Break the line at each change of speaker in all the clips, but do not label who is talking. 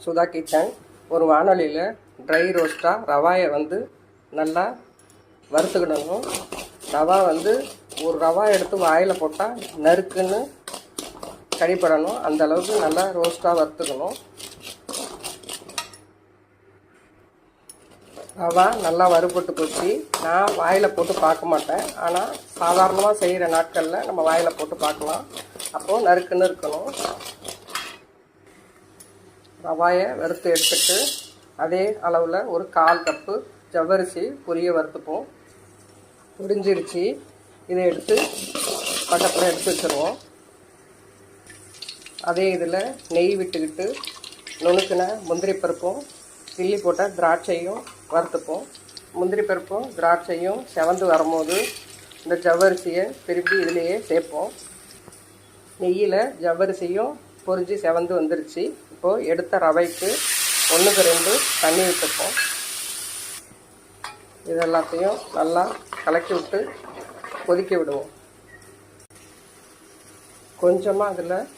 Sudha kitchen. ஒரு வானொலியில் try ரோஸ்ட்டாக ரவாயை நல்லா வறுத்துக்கிடணும். ரவா ஒரு ரவா எடுத்து வாயில் போட்டால் நறுக்குன்னு கடிப்படணும். அந்த அளவுக்கு நல்லா ரோஸ்ட்டாக வறுத்துக்கணும். ரவா நல்லா வறுபட்டு போச்சு. நான் வாயில் போட்டு பார்க்க மாட்டேன். ஆனால் சாதாரணமாக செய்கிற நாட்களில் நம்ம வாயில் போட்டு பார்க்கலாம். அப்போது நறுக்குன்னு இருக்கணும். ரவாயை வறுத்து எடுத்துட்டு அதே அளவில் ஒரு 1/4 கப்பு ஜவ்வரிசி பொரிய வறுத்துப்போம். பொரிஞ்சிருச்சு. இதை எடுத்து பக்கத்தில் எடுத்து வச்சுருவோம். அதே இதில் நெய் விட்டுக்கிட்டு நுணுக்கின முந்திரி பருப்பும் கிள்ளி போட்ட திராட்சையும் வறுத்துப்போம். முந்திரி பருப்பும் திராட்சையும் செவந்து வரும்போது இந்த ஜவ்வரிசியை திருப்பி இதிலேயே சேர்ப்போம். நெய்யில் ஜவ்வரிசியும் பொரிஞ்சு செவந்து வந்துருச்சு. இப்போது எடுத்த ரவைக்கு 1க்கு 2 தண்ணி விட்டுப்போம். இது எல்லாத்தையும் நல்லா கலக்கி விட்டு கொதிக்க விடுவோம். கொஞ்சமாக அதில்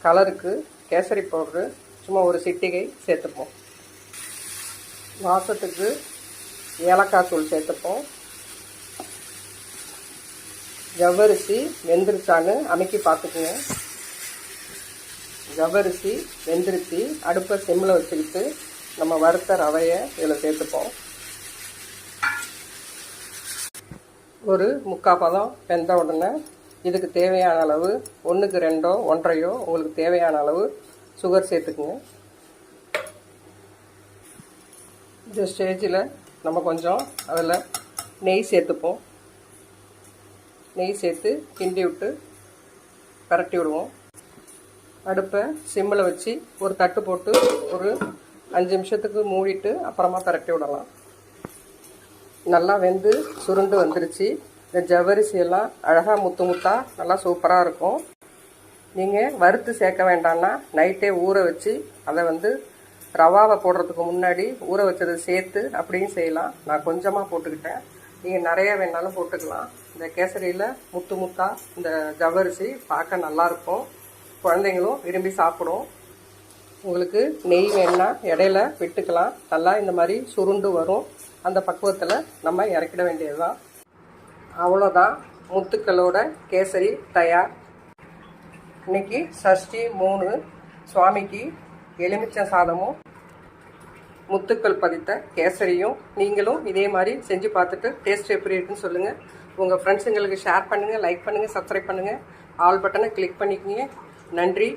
கலருக்கு கேசரி பவுட்ரு சும்மா ஒரு சிட்டிகை சேர்த்துப்போம். வாசத்துக்கு ஏலக்காய் தூள் சேர்த்துப்போம். ஜவ்வரிசி வெந்துருச்சான்னு அமைக்கி பார்த்துக்குங்க. ஜவ்வரிசி வெந்துருச்சு. அடுப்பை சிம்மில் வச்சுக்கிட்டு நம்ம வறுத்த ரவையை இதில் சேர்த்துப்போம். ஒரு 3/4 பதம் வெந்த உடனே இதுக்கு தேவையான அளவு 1க்கு 2 1/2 உங்களுக்கு தேவையான அளவு சுகர் சேர்த்துக்குங்க. இந்த ஸ்டேஜில் நம்ம கொஞ்சம் அதில் நெய் சேர்த்துப்போம். நெய் சேர்த்து கிண்டி விட்டு பரட்டி விடுவோம். அடுப்பை சிம்மில் வச்சு ஒரு தட்டு போட்டு ஒரு 5 நிமிஷத்துக்கு மூடிட்டு அப்புறமா பரட்டி விடலாம். நல்லா வெந்து சுருண்டு வந்துருச்சு. இந்த ஜவ்வரிசியெல்லாம் அழகாக முத்து முத்தாக நல்லா சூப்பராக இருக்கும். நீங்கள் வறுத்து சேர்க்க வேண்டாம்னா நைட்டே ஊற வச்சு அதை ரவாவை போடுறதுக்கு முன்னாடி ஊற வச்சதை சேர்த்து அப்படியும் செய்யலாம். நான் கொஞ்சமாக போட்டுக்கிட்டேன். நீங்கள் நிறையா வேணாலும் போட்டுக்கலாம். இந்த கேசரியில் முத்து முத்தாக இந்த ஜவ்வரிசி பார்க்க நல்லாயிருக்கும். குழந்தைங்களும் விரும்பி சாப்பிடும். உங்களுக்கு நெய் வேணுன்னா இடையில விட்டுக்கலாம். நல்லா இந்த மாதிரி சுருண்டு வரும். அந்த பக்குவத்தில் நம்ம இறக்கிட வேண்டியது தான். அவ்வளோதான், முத்துக்களோட கேசரி தயார். இன்னைக்கு சஷ்டி 3 சுவாமிக்கு எலுமிச்சை சாதமும் முத்துக்கள் பதித்த கேசரியும். நீங்களும் இதே மாதிரி செஞ்சு பார்த்துட்டு டேஸ்ட் எப்படி இருக்குன்னு சொல்லுங்கள். உங்கள் ஃப்ரெண்ட்ஸுங்களுக்கு ஷேர் பண்ணுங்கள், லைக் பண்ணுங்கள், சப்ஸ்கிரைப் பண்ணுங்கள். ஆல் பட்டனை கிளிக் பண்ணிக்கோங்க. நன்றி.